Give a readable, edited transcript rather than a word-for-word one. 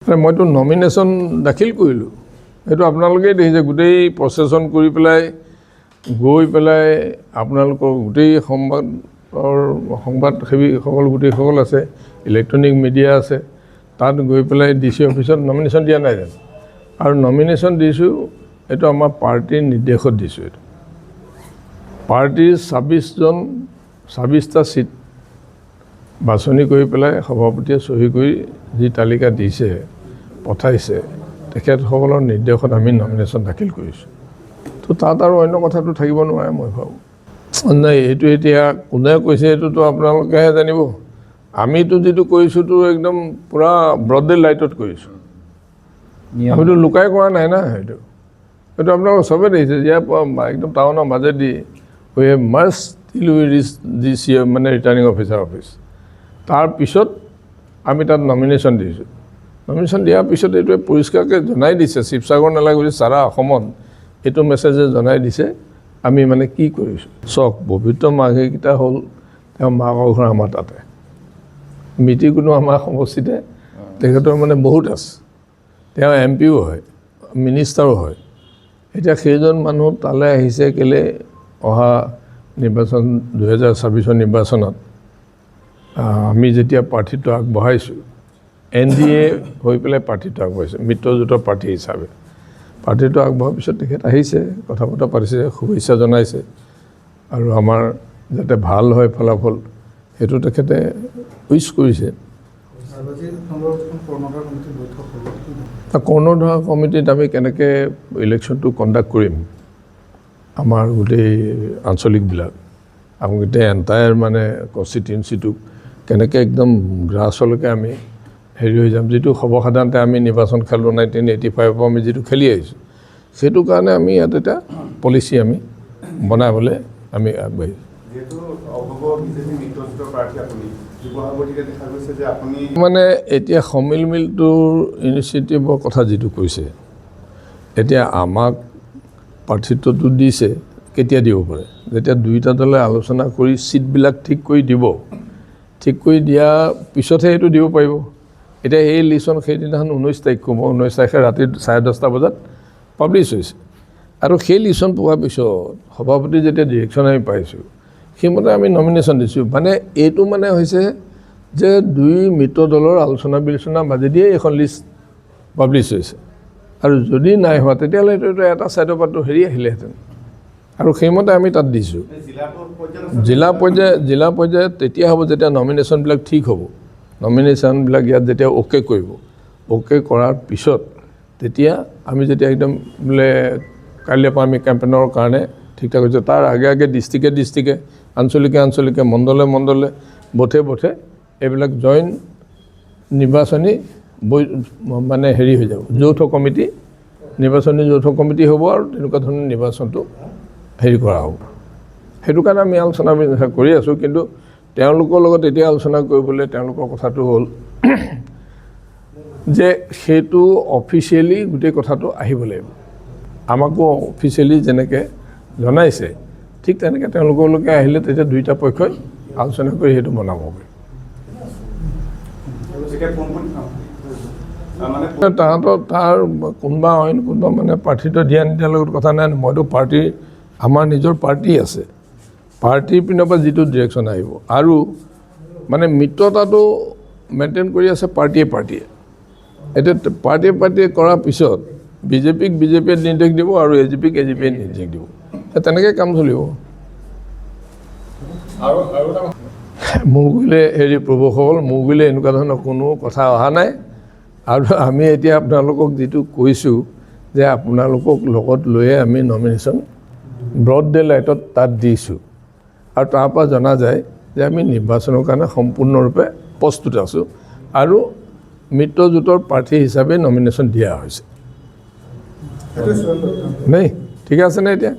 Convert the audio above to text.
মইতো নমিনেশ্যন দাখিল কৰিলোঁ এইটো আপোনালোকে দেখিছে গোটেই প্ৰচেছন কৰি পেলাই গৈ পেলাই আপোনালোকৰ গোটেই সংবাদসেৱীসকল গোটেইসকল আছে ইলেক্ট্ৰনিক মিডিয়া আছে তাত গৈ পেলাই DC অফিচত নমিনেশ্যন দিয়া নাই জানো আৰু নমিনেশ্যন দিছোঁ এইটো আমাৰ পাৰ্টিৰ নিৰ্দেশত দিছোঁ এইটো পাৰ্টিৰ 26টা সিট বাছনি কৰি পেলাই সভাপতিয়ে চহী কৰি যি তালিকা দিছে পঠাইছে তেখেতসকলৰ নিৰ্দেশত আমি নমিনেশ্যন দাখিল কৰিছোঁ তো তাত আৰু অন্য কথাটো থাকিব নোৱাৰে মই ভাবোঁ নাই এইটো এতিয়া কোনে কৈছে এইটোতো আপোনালোকেহে জানিব আমিতো যিটো কৰিছোঁতো একদম পূৰা ব্ৰড ডে লাইটত কৰিছোঁ আমিতো লুকাই কৰা নাই না এইটো আপোনালোকে চবেই দেখিছে যে একদম টাউনৰ মাজেদি উই হেভ মাষ্ট টিল উই ৰিচ DC মানে ৰিটাৰ্ণিং অফিচাৰ অফিচ তাৰপিছত আমি তাত নমিনেশ্যন দিছোঁ নমিনেশ্যন দিয়াৰ পিছত এইটোৱে পৰিষ্কাৰকৈ জনাই দিছে শিৱসাগৰ নালাগে বুলি সাৰা অসমত এইটো মেছেজে জনাই দিছে আমি মানে কি কৰিছোঁ চাওক পবিত্ৰ মাঘকেইটা হ'ল তেওঁ মাকৰ ঘৰ আমাৰ তাতে মিটিৰ কোনো আমাৰ সমষ্টিতে তেখেতৰ মানে বহুত আছে তেওঁ MPও হয় মিনিষ্টাৰো হয় এতিয়া সেইজন মানুহ তালৈ আহিছে কেলৈ অহা নিৰ্বাচন 2026 নিৰ্বাচনত আমি যেতিয়া প্ৰাৰ্থীত্ব আগবঢ়াইছোঁ NDA হৈ পেলাই প্ৰাৰ্থীত্ব আগবঢ়াইছে মিত্ৰজোঁটৰ প্ৰাৰ্থী হিচাপে প্ৰাৰ্থীত্ব আগবঢ়োৱাৰ পিছত তেখেত আহিছে কথা বতৰা পাতিছে শুভেচ্ছা জনাইছে আৰু আমাৰ যাতে ভাল হয় ফলাফল সেইটো তেখেতে উইচ কৰিছে কৰ্ণধাৰ কমিটিত আমি কেনেকৈ ইলেকশ্যনটো কণ্ডাক্ট কৰিম আমাৰ গোটেই আঞ্চলিকবিলাক আমি গোটেই এণ্টায়াৰ মানে কনষ্টিটিউঞ্চিটোক কেনেকৈ একদম গ্ৰাছলৈকে আমি হেৰি হৈ যাম যিটো সৰ্বসাধাৰণতে আমি নিৰ্বাচন খেলোঁ 1985 আমি যিটো খেলি আহিছোঁ সেইটো কাৰণে আমি ইয়াত এটা পলিচি আমি বনাবলৈ আমি আগবাঢ়িছোঁ মানে এতিয়া সমিলমিলটোৰ ইনিচিয়েটিভৰ কথা যিটো কৈছে এতিয়া আমাক প্ৰাৰ্থীত্বটো দিছে কেতিয়া দিব পাৰে যেতিয়া দুইটা দলে আলোচনা কৰি চিটবিলাক ঠিক কৰি দিব ঠিক কৰি দিয়াৰ পিছতহে এইটো দিব পাৰিব এতিয়া এই লিষ্টখন সেইদিনাখন 19 তাৰিখে ৰাতি 10:30 বজাত পাব্লিছ হৈছে আৰু সেই লিষ্টখন পোৱাৰ পিছত সভাপতি যেতিয়া ডিৰেকশ্যন আমি পাইছোঁ সেইমতে আমি নমিনেশ্যন দিছোঁ মানে এইটো মানে হৈছে যে দুই মিত্ৰ দলৰ আলোচনা বিলোচনাৰ মাজেদিয়ে এইখন লিষ্ট পাব্লিছ হৈছে আৰু যদি নাই হোৱা তেতিয়াহ'লে এইটো এটা ছাইডৰ পৰাটো হেৰি আহিলেহেঁতেন আৰু সেইমতে আমি তাত দিছোঁ জিলা পৰ্যায়ত তেতিয়া হ'ব যেতিয়া নমিনেশ্যনবিলাক ঠিক হ'ব নমিনেশ্যনবিলাক ইয়াত যেতিয়া অ'কে কৰিব অ'কে কৰাৰ পিছত তেতিয়া আমি যেতিয়া একদম বোলে কাইলৈৰ পৰা আমি কেম্পেইনৰ কাৰণে ঠিক ঠাক হৈছে তাৰ আগে ডিষ্ট্ৰিক্টে আঞ্চলিকে মণ্ডলে বুথে এইবিলাক জইণ্ট নিৰ্বাচনী মানে হেৰি হৈ যাব নিৰ্বাচনী যৌথ কমিটি হ'ব আৰু তেনেকুৱা ধৰণৰ নিৰ্বাচনটো হেৰি কৰা হ'ব সেইটো কাৰণে আমি আলোচনা কৰি আছোঁ কিন্তু তেওঁলোকৰ লগত এতিয়া আলোচনা কৰিবলৈ তেওঁলোকৰ কথাটো হ'ল যে সেইটো অফিচিয়েলি গোটেই কথাটো আহিব লাগিব আমাকো অফিচিয়েলি যেনেকৈ জনাইছে ঠিক তেনেকৈ তেওঁলোকলৈকে আহিলে তেতিয়া দুইটা পক্ষই আলোচনা কৰি সেইটো বনাব পাৰি তাহাঁতৰ তাৰ কোনোবা মানে প্ৰাৰ্থীত্ব দিয়া নিদিয়াৰ লগত কথা নাই মইতো আমাৰ নিজৰ পাৰ্টি আছে পাৰ্টিৰ পিনৰ পৰা যিটো ডিৰেকশ্যন আহিব আৰু মানে মিত্ৰতাটো মেইনটেইন কৰি আছে পাৰ্টিয়ে এতিয়া পাৰ্টিয়ে কৰাৰ পিছত বিজেপিয়ে নিৰ্দেশ দিব আৰু AGPয়ে নিৰ্দেশ দিব তেনেকৈ কাম চলিব মোৰ গুৰিলে প্ৰভুসকল মোৰ গুৰিলে এনেকুৱা ধৰণৰ কোনো কথা অহা নাই আৰু আমি এতিয়া আপোনালোকক যিটো কৈছোঁ যে আপোনালোকক লগত লৈয়ে আমি নমিনেশ্যন ব্ৰড ডে লাইটত তাত দিছোঁ আৰু তাৰ পৰা জনা যায় যে আমি নিৰ্বাচনৰ কাৰণে সম্পূৰ্ণৰূপে প্ৰস্তুত আছোঁ আৰু মিত্ৰজোঁটৰ প্ৰাৰ্থী হিচাপে নমিনেশ্যন দিয়া হৈছে নাই ঠিক আছেনে এতিয়া